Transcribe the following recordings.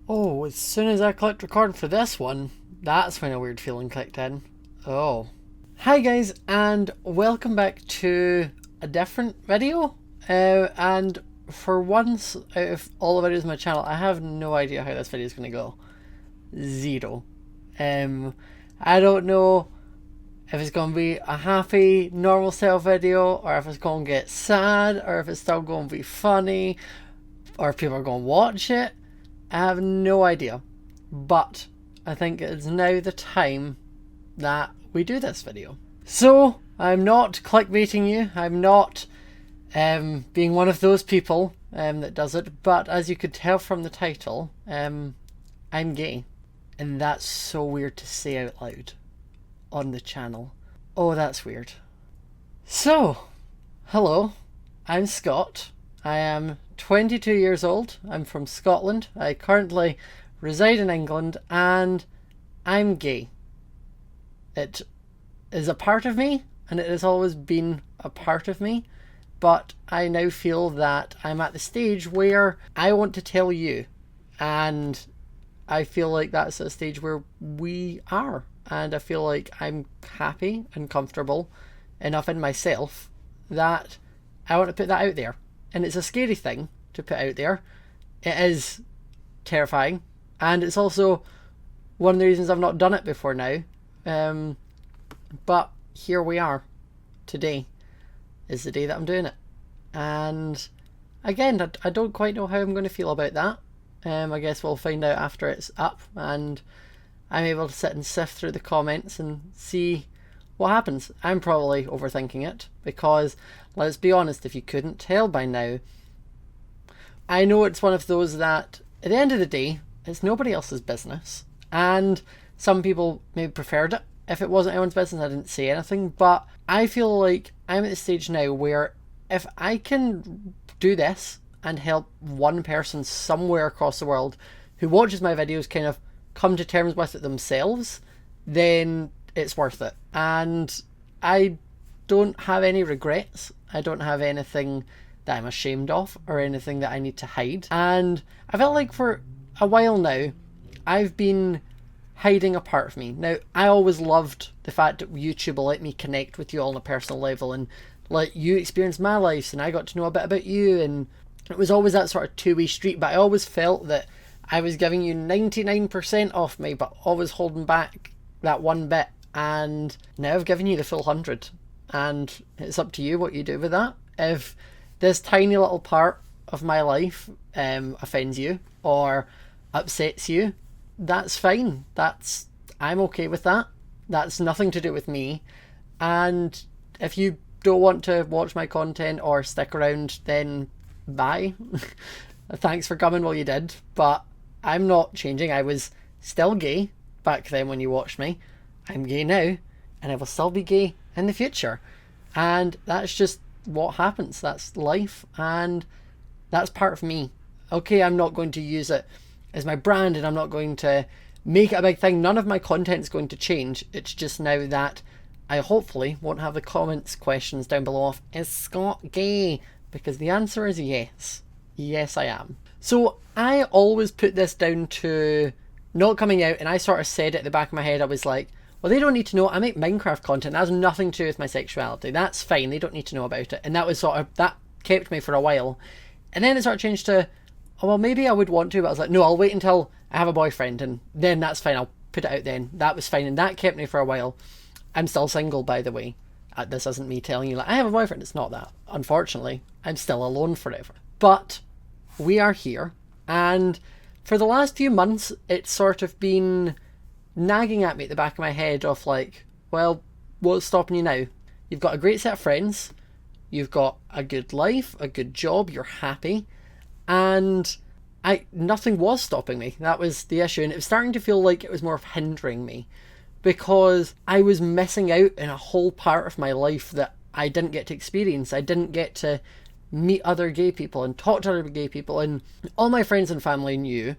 Oh, as soon as I clicked record for this one, that's when a weird feeling clicked in. Oh. Hi guys, and welcome back to a different video. And for once out of all the videos on my channel, I have no idea how this video is going to go. Zero. I don't know if it's going to be a happy, normal style video, or if it's going to get sad, or if it's still going to be funny, or if people are going to watch it. I have no idea, but I think it's now the time that we do this video. So I'm not clickbaiting you, I'm not being one of those people that does it, but as you could tell from the title, I'm gay, and that's so weird to say out loud on the channel. Oh, that's weird. So, hello, I'm Scott. I am 22 years old. I'm from Scotland. I currently reside in England, and I'm gay. It is a part of me, and it has always been a part of me, but I now feel that I'm at the stage where I want to tell you, and I feel like that's a stage where we are, and I feel like I'm happy and comfortable enough in myself that I want to put that out there. And it's a scary thing to put out there. It is terrifying, and it's also one of the reasons I've not done it before now. But here we are. Today is the day that I'm doing it, and again, I don't quite know how I'm going to feel about that. I guess we'll find out after it's up, and I'm able to sit and sift through the comments and see what happens. I'm probably overthinking it because, let's be honest, if you couldn't tell by now, I know it's one of those that at the end of the day, it's nobody else's business. And some people maybe preferred it. If it wasn't anyone's business, I didn't say anything. But I feel like I'm at the stage now where if I can do this and help one person somewhere across the world who watches my videos kind of come to terms with it themselves, then it's worth it. And I don't have any regrets. I don't have anything that I'm ashamed of or anything that I need to hide. And I felt like for a while now, I've been hiding a part of me. Now, I always loved the fact that YouTube will let me connect with you all on a personal level and let you experience my life, and I got to know a bit about you, and it was always that sort of two-way street, but I always felt that I was giving you 99% off me, but always holding back that one bit. And now I've given you the full 100, and it's up to you what you do with that. If this tiny little part of my life offends you or upsets you, that's fine. I'm okay with that. That's nothing to do with me. And if you don't want to watch my content or stick around, then bye. Thanks for coming while you did, but I'm not changing. I was still gay back then when you watched me. I'm gay now, and I will still be gay in the future. And that's just what happens. That's life, and that's part of me. Okay, I'm not going to use it as my brand, and I'm not going to make it a big thing. None of my content is going to change. It's just now that I hopefully won't have the comments questions down below of, is Scott gay? Because the answer is yes. Yes, I am. So I always put this down to not coming out, and I sort of said it at the back of my head. I was like, well, they don't need to know. I make Minecraft content. That has nothing to do with my sexuality. That's fine. They don't need to know about it. And that was sort of, that kept me for a while. And then it sort of changed to, oh, well, maybe I would want to, but I was like, no, I'll wait until I have a boyfriend, and then that's fine. I'll put it out then. That was fine. And that kept me for a while. I'm still single, by the way. This isn't me telling you, like, I have a boyfriend. It's not that. Unfortunately, I'm still alone forever. But we are here. And for the last few months, it's sort of been nagging at me at the back of my head of like, well, what's stopping you now? You've got a great set of friends, you've got a good life, a good job, you're happy, and nothing was stopping me. That was the issue, and it was starting to feel like it was more of hindering me because I was missing out in a whole part of my life that I didn't get to experience. I didn't get to meet other gay people and talk to other gay people, and all my friends and family knew,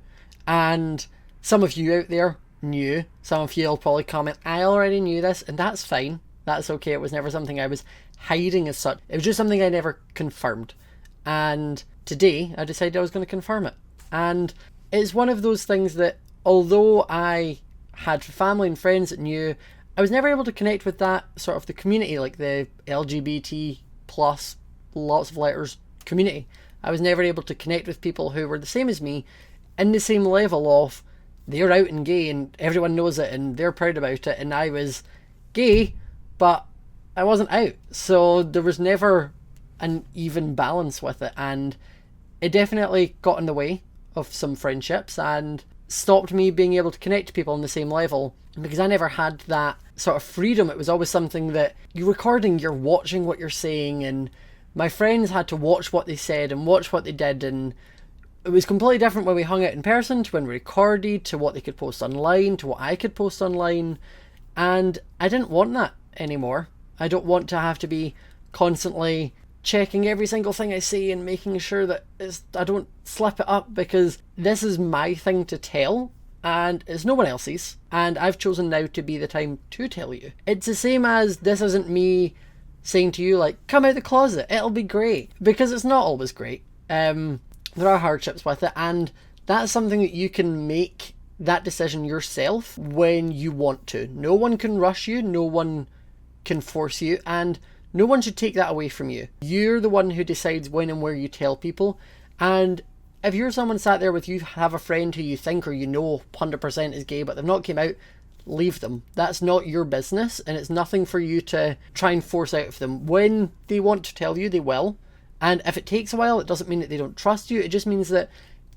and some of you out there knew. Some of you will probably comment, I already knew this, and that's fine. That's okay. It was never something I was hiding as such. It was just something I never confirmed. And today I decided I was going to confirm it. And it's one of those things that, although I had family and friends that knew, I was never able to connect with that sort of the community, like the LGBT plus lots of letters community. I was never able to connect with people who were the same as me, in the same level of they're out and gay and everyone knows it and they're proud about it, and I was gay but I wasn't out, so there was never an even balance with it, and it definitely got in the way of some friendships and stopped me being able to connect to people on the same level, because I never had that sort of freedom. It was always something that you're recording, you're watching what you're saying, and my friends had to watch what they said and watch what they did, and it was completely different when we hung out in person to when we recorded, to what they could post online, to what I could post online, and I didn't want that anymore. I don't want to have to be constantly checking every single thing I say and making sure that I don't slip it up, because this is my thing to tell and it's no one else's, and I've chosen now to be the time to tell you. It's the same as, this isn't me saying to you like, come out the closet, it'll be great, because it's not always great. There are hardships with it, and that's something that you can make that decision yourself when you want to. No one can rush you, no one can force you, and no one should take that away from you. You're the one who decides when and where you tell people, and if you're someone sat there with, you have a friend who you think or you know 100% is gay but they've not came out, leave them. That's not your business, and it's nothing for you to try and force out of them. When they want to tell you, they will, and if it takes a while, it doesn't mean that they don't trust you. It just means that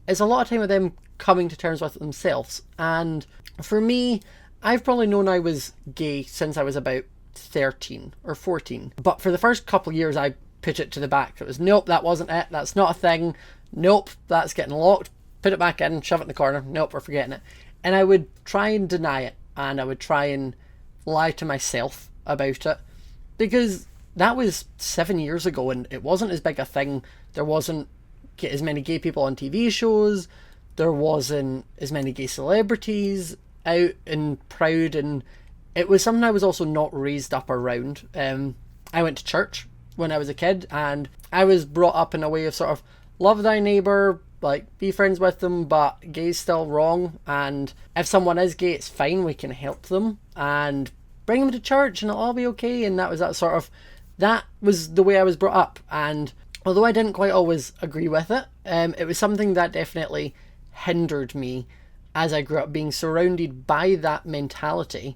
it's a lot of time with them coming to terms with it themselves. And for me, I've probably known I was gay since I was about 13 or 14, but for the first couple of years I put it to the back. It was, nope, that wasn't it, that's not a thing, nope, that's getting locked, put it back in, shove it in the corner, nope, we're forgetting it. And I would try and deny it, and I would try and lie to myself about it, because that was 7 years ago and it wasn't as big a thing. There wasn't as many gay people on TV shows, there wasn't as many gay celebrities out and proud, and it was something I was also not raised up around. I went to church when I was a kid, and I was brought up in a way of sort of love thy neighbour, like be friends with them, but gay's still wrong, and if someone is gay, it's fine, we can help them and bring them to church and it'll all be okay. And that was the way I was brought up, and although I didn't quite always agree with it, it was something that definitely hindered me as I grew up, being surrounded by that mentality,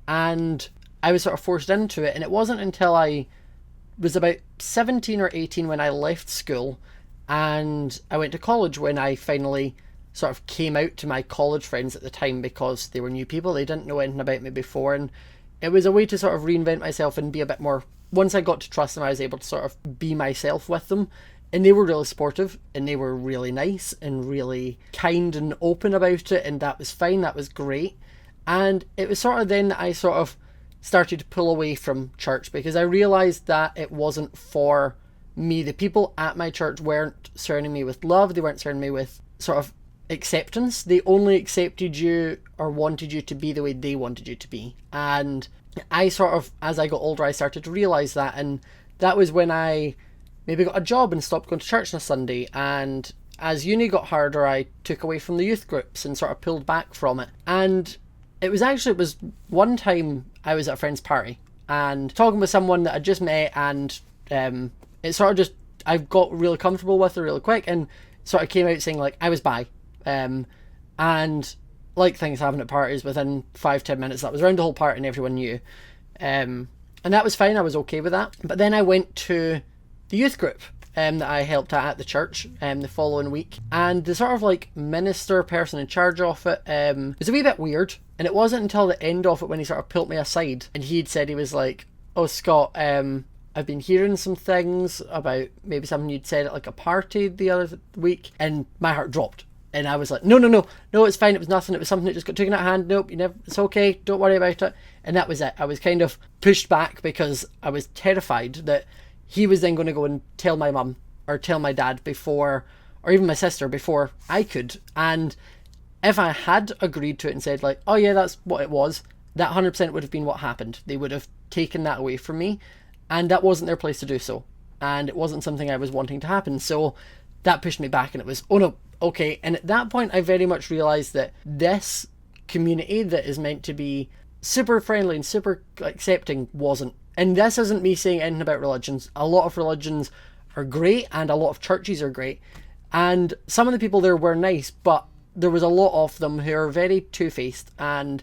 and I was sort of forced into it. And it wasn't until I was about 17 or 18 when I left school and I went to college when I finally sort of came out to my college friends at the time, because they were new people, they didn't know anything about me before, and it was a way to sort of reinvent myself and be a bit more, once I got to trust them, I was able to sort of be myself with them. And they were really supportive, and they were really nice and really kind and open about it, and that was fine, that was great. And it was sort of then that I sort of started to pull away from church, because I realised that it wasn't for me. The people at my church weren't surrounding me with love, they weren't surrounding me with sort of acceptance. They only accepted you or wanted you to be the way they wanted you to be. And I sort of, as I got older, I started to realise that, and that was when I maybe got a job and stopped going to church on a Sunday. And as uni got harder, I took away from the youth groups and sort of pulled back from it. And it was one time I was at a friend's party and talking with someone that I just met, and it sort of just, I got really comfortable with her really quick, and sort of came out saying like I was bi, and like things happen at parties, within 5-10 minutes that was around the whole party and everyone knew, and that was fine, I was okay with that. But then I went to the youth group that I helped at the church the following week, and the sort of like minister person in charge of it was a wee bit weird. And it wasn't until the end of it when he sort of pulled me aside and he'd said, he was like, oh Scott, I've been hearing some things about maybe something you'd said at like a party the other week, and my heart dropped. And I was like, no, it's fine, it was nothing, it was something that just got taken out of hand, nope, it's okay, don't worry about it. And that was it. I was kind of pushed back because I was terrified that he was then going to go and tell my mum or tell my dad before, or even my sister, before I could. And if I had agreed to it and said like, oh yeah, that's what it was, that 100% would have been what happened. They would have taken that away from me, and that wasn't their place to do so, and it wasn't something I was wanting to happen. So that pushed me back, and it was, oh no, okay. And at that point, I very much realised that this community that is meant to be super friendly and super accepting wasn't. And this isn't me saying anything about religions. A lot of religions are great and a lot of churches are great. And some of the people there were nice, but there was a lot of them who are very two-faced, and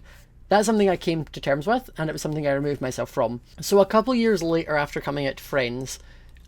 that's something I came to terms with, and it was something I removed myself from. So a couple of years later, after coming out to Friends,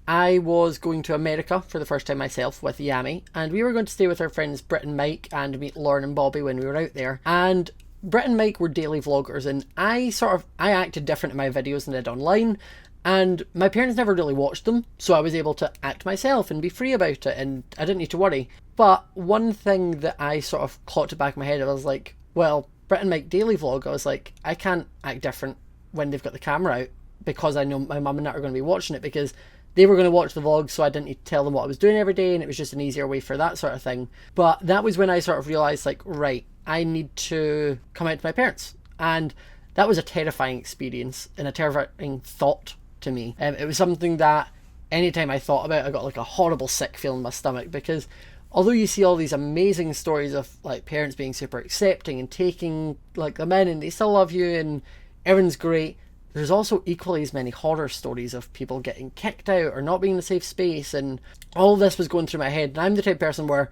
I was going to America for the first time myself with Yami, and we were going to stay with our friends Britt and Mike and meet Lauren and Bobby when we were out there. And Britt and Mike were daily vloggers, and I acted different in my videos than I did online, and my parents never really watched them, so I was able to act myself and be free about it, and I didn't need to worry. But one thing that I sort of clocked it back in my head, I was like, well, Britt and Mike daily vlog, I was like, I can't act different when they've got the camera out, because I know my mum and dad are going to be watching it, because they were going to watch the vlog, so I didn't need to tell them what I was doing every day, and it was just an easier way for that sort of thing. But that was when I sort of realised, like, right, I need to come out to my parents. And that was a terrifying experience and a terrifying thought to me. It was something that anytime I thought about it, I got like a horrible sick feeling in my stomach, because although you see all these amazing stories of like parents being super accepting and taking like them in and they still love you and everything's great, there's also equally as many horror stories of people getting kicked out or not being in a safe space, and all this was going through my head. And I'm the type of person where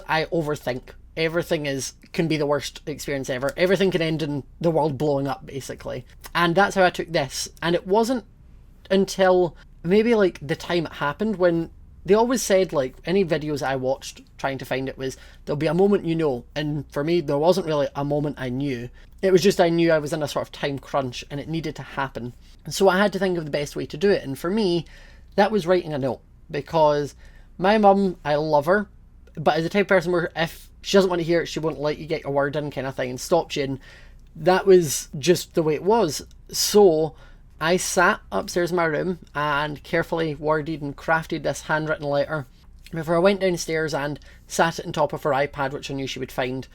I overthink. Everything can be the worst experience ever. Everything can end in the world blowing up, basically. And that's how I took this. And it wasn't until maybe like the time it happened, when they always said, like, any videos I watched trying to find it was, there'll be a moment you know. And for me, there wasn't really a moment I knew. It was just I knew I was in a sort of time crunch and it needed to happen. So I had to think of the best way to do it. And for me, that was writing a note, because my mum, I love her, but as the type of person where if she doesn't want to hear it, she won't let you get your word in, kind of thing, and stop you. And that was just the way it was. So I sat upstairs in my room and carefully worded and crafted this handwritten letter before I went downstairs and sat it on top of her iPad, which I knew she would find,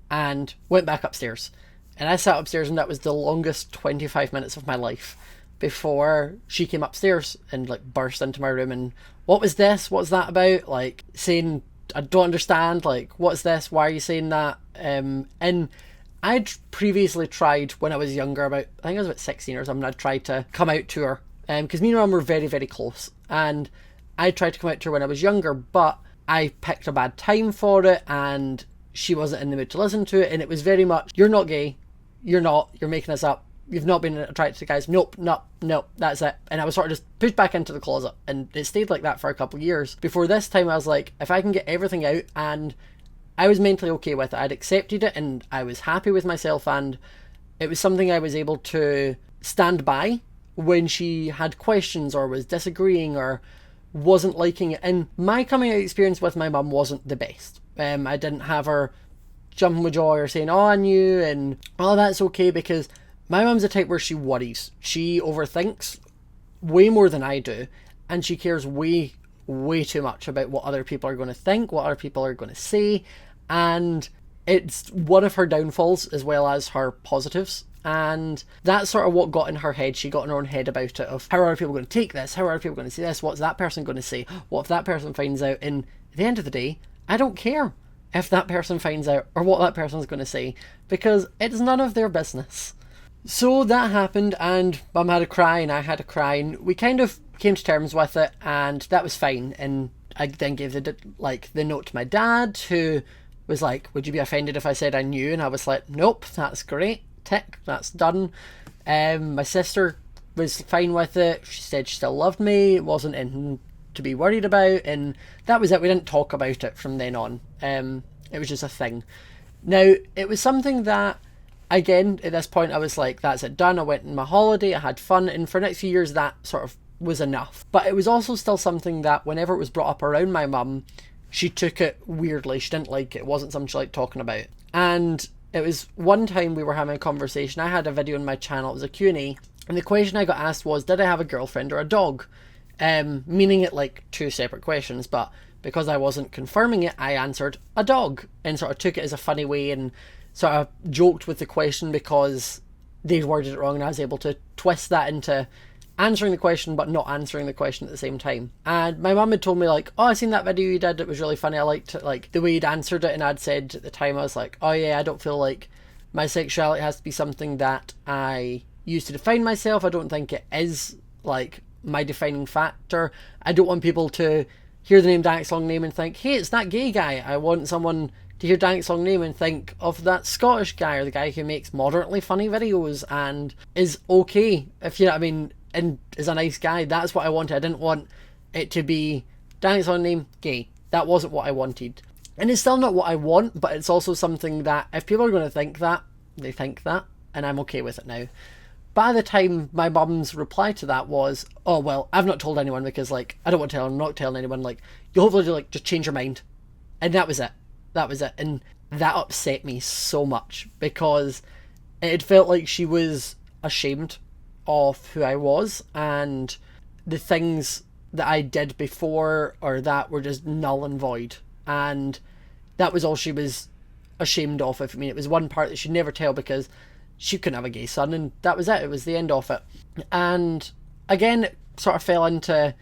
and went back upstairs. And I sat upstairs, and that was the longest 25 minutes of my life before she came upstairs and like burst into my room and, what was this? What's that about? Like saying, I don't understand, like, what's this? Why are you saying that? And I'd previously tried when I was younger, I think I was about 16 or something, I'd tried to come out to her. Because me and my mum were very, very close. And I tried to come out to her when I was younger, but I picked a bad time for it, and she wasn't in the mood to listen to it. And it was very much, you're not gay. You're not. You're making this up. You've not been attracted to guys. Nope, that's it. And I was sort of just pushed back into the closet, and it stayed like that for a couple of years. Before this time, I was like, if I can get everything out, and I was mentally okay with it. I'd accepted it, and I was happy with myself, and it was something I was able to stand by when she had questions or was disagreeing or wasn't liking it. And my coming out experience with my mum wasn't the best. I didn't have her jumping with joy or saying, oh, I knew, and oh, that's okay, because my mum's the type where she worries. She overthinks way more than I do, and she cares way too much about what other people are going to think, what other people are going to say, and it's one of her downfalls as well as her positives. And that's sort of what got in her head. She got in her own head about it, of how are people going to take this? How are people going to see this? What's that person going to say? What if that person finds out? And at the end of the day, I don't care if that person finds out or what that person's going to say, because it's none of their business. So that happened, and Mum had a cry and I had a cry, and we kind of came to terms with it, and that was fine. And I then gave the note to my dad, who was like, would you be offended if I said I knew? And I was like, nope, that's great, tick, that's done. My sister was fine with it. She said she still loved me, it wasn't anything to be worried about, and that was it. We didn't talk about it from then on. It was just a thing. Now, it was something that, again, at this point I was like, that's it, done. I went on my holiday, I had fun, and for the next few years that sort of was enough. But it was also still something that whenever it was brought up around my mum, she took it weirdly. She didn't like it. It wasn't something she liked talking about. And it was one time we were having a conversation. I had a video on my channel, it was a Q&A, and the question I got asked was, did I have a girlfriend or a dog? Meaning it like two separate questions, but because I wasn't confirming it, I answered a dog, and sort of took it as a funny way and sort of joked with the question because they'd worded it wrong, and I was able to twist that into answering the question but not answering the question at the same time. And my mum had told me like, oh, I seen that video you did, it was really funny, I liked it, like the way you'd answered it. And I'd said at the time, I was like, oh yeah, I don't feel like my sexuality has to be something that I use to define myself. I don't think it is like my defining factor. I don't want people to hear the name Dank Long Name and think, hey, it's that gay guy. I want someone to hear Dank Long Name and think of that Scottish guy, or the guy who makes moderately funny videos and is okay, if you know what I mean, and is a nice guy. That's what I wanted. I didn't want it to be Dank Long Name, gay. That wasn't what I wanted. And it's still not what I want, but it's also something that if people are going to think that, they think that, and I'm okay with it now. By the time my mum's reply to that was, oh, well, I've not told anyone because, like, I don't want to tell, I'm not telling anyone, like, you'll hopefully, like, just change your mind. And that was it. That was it. And that upset me so much because it felt like she was ashamed of who I was, and the things that I did before or that were just null and void. And that was all she was ashamed of. I mean, it was one part that she'd never tell because she couldn't have a gay son, and that was it. It was the end of it. And again, it sort of fell into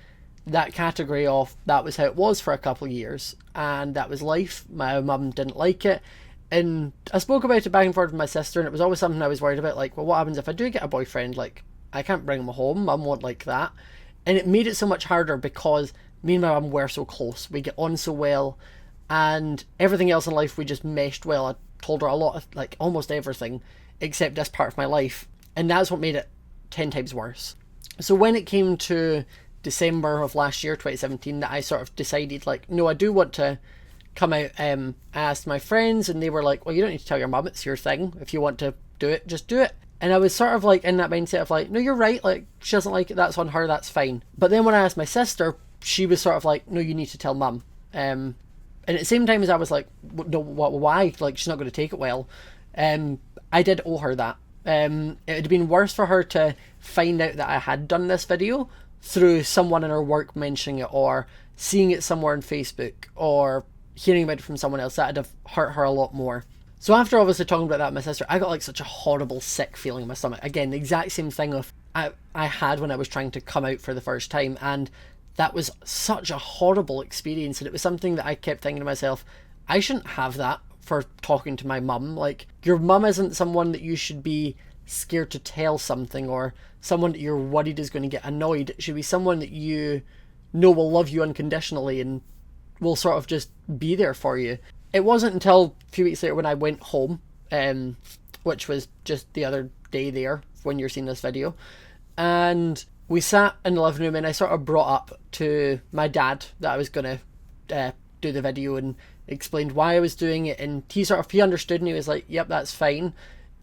that category of that was how it was for a couple of years, and that was life. My mum didn't like it, and I spoke about it back and forth with my sister, and it was always something I was worried about, like, well, what happens if I do get a boyfriend? Like, I can't bring him home, mum won't like that. And it made it so much harder because me and my mum were so close, we get on so well, and everything else in life we just meshed well. I told her a lot of, like, almost everything except this part of my life, and that's what made it 10 times worse. So when it came to December of last year, 2017, that I sort of decided, like, no, I do want to come out. I asked my friends, and they were like, well, you don't need to tell your mum, it's your thing. If you want to do it, just do it. And I was sort of like in that mindset of like, no, you're right, like, she doesn't like it, that's on her, that's fine. But then when I asked my sister, she was sort of like, no, you need to tell mum. And at the same time as I was like, no, why? Like, she's not going to take it well. I did owe her that. It would have been worse for her to find out that I had done this video through someone in her work mentioning it, or seeing it somewhere on Facebook, or hearing about it from someone else. That would have hurt her a lot more. So after obviously talking about that with my sister, I got like such a horrible sick feeling in my stomach. Again, the exact same thing of I had when I was trying to come out for the first time, and that was such a horrible experience. And it was something that I kept thinking to myself, I shouldn't have that for talking to my mum. Like, your mum isn't someone that you should be scared to tell something, or someone that you're worried is going to get annoyed. It should be someone that you know will love you unconditionally and will sort of just be there for you. It wasn't until a few weeks later when I went home, which was just the other day there when you're seeing this video, and we sat in the living room, and I sort of brought up to my dad that I was going to do the video, and explained why I was doing it, and he understood, and he was like, yep, that's fine.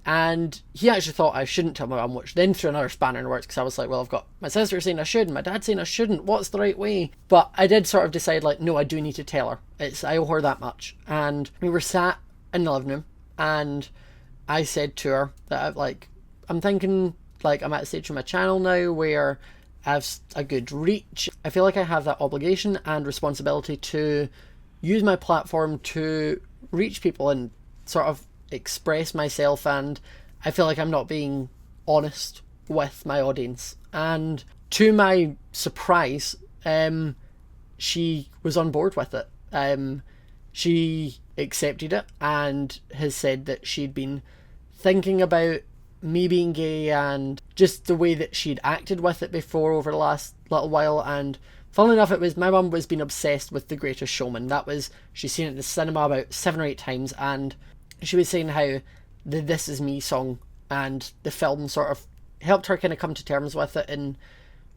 And he actually thought I shouldn't tell my mum, which then threw another spanner in the works, because I was like, well, I've got my sister saying I should, and my dad saying I shouldn't, what's the right way? But I did sort of decide, like, no, I do need to tell her. I owe her that much. And we were sat in the living room, and I said to her that I'm thinking, like, I'm at a stage in my channel now where I have a good reach. I feel like I have that obligation and responsibility to use my platform to reach people and sort of express myself, and I feel like I'm not being honest with my audience. And to my surprise, she was on board with it. She accepted it and has said that she'd been thinking about me being gay and just the way that she'd acted with it before over the last little while. And funnily enough, it was my mum was been obsessed with The Greatest Showman. She's seen it in the cinema about 7 or 8 times, and she was saying how the This Is Me song and the film sort of helped her kind of come to terms with it, and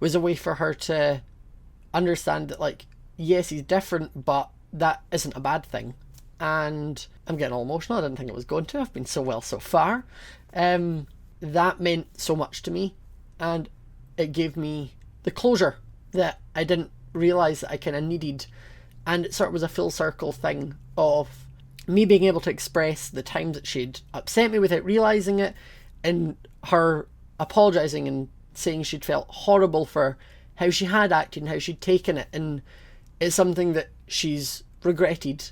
was a way for her to understand that, like, yes, he's different, but that isn't a bad thing. And I'm getting all emotional. I didn't think it was going to. I've been so well so far. That meant so much to me, and it gave me the closure that I didn't realise that I kind of needed. And it sort of was a full circle thing of me being able to express the times that she'd upset me without realising it, and her apologising and saying she'd felt horrible for how she had acted and how she'd taken it. And it's something that she's regretted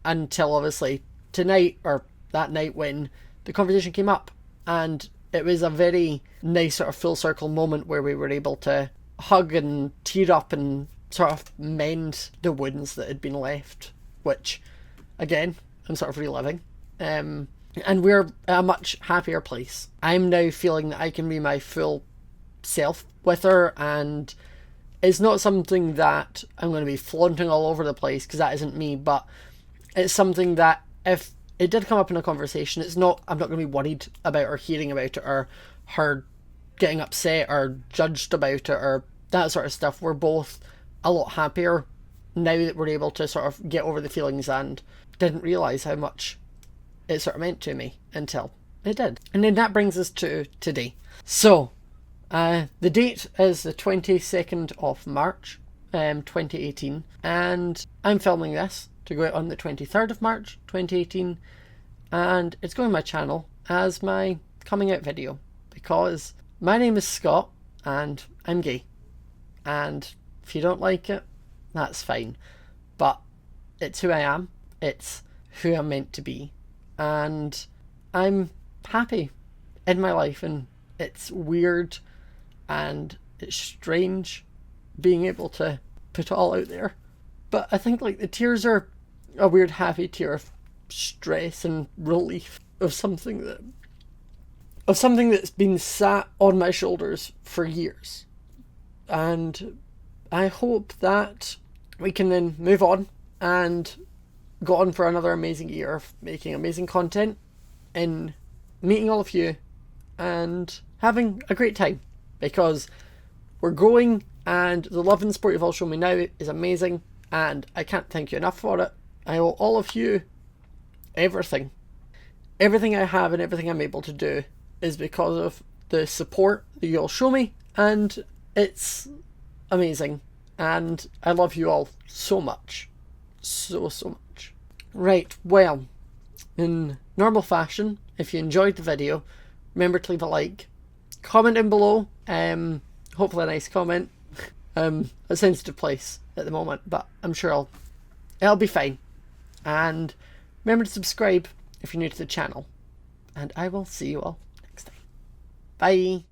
until obviously tonight, or that night, when the conversation came up. And it was a very nice sort of full circle moment where we were able to hug and tear up and sort of mend the wounds that had been left, which again I'm sort of reliving. And we're at a much happier place. I'm now feeling that I can be my full self with her, and it's not something that I'm going to be flaunting all over the place, because that isn't me, but it's something that if it did come up in a conversation, I'm not going to be worried about her hearing about it, or her getting upset or judged about it, or that sort of stuff. We're both a lot happier now that we're able to sort of get over the feelings, and didn't realise how much it sort of meant to me until it did. And then that brings us to today. So, the date is the 22nd of March, 2018, and I'm filming this to go out on the 23rd of March, 2018, and it's going on my channel as my coming out video, because my name is Scott, and I'm gay, and if you don't like it, that's fine, but it's who I am, it's who I'm meant to be, and I'm happy in my life, and it's weird and it's strange being able to put it all out there. But I think like the tears are a weird happy tear of stress and relief of something that's been sat on my shoulders for years. And I hope that we can then move on and go on for another amazing year of making amazing content and meeting all of you and having a great time, because we're growing and the love and support you've all shown me now is amazing, and I can't thank you enough for it. I owe all of you everything. Everything I have and everything I'm able to do is because of the support that you all show me, and it's amazing, and I love you all so much. So much. Right, well, in normal fashion, if you enjoyed the video, remember to leave a like, comment in below, hopefully a nice comment. A sensitive place at the moment, but I'm sure it'll be fine. And remember to subscribe if you're new to the channel, and I will see you all next time. Bye.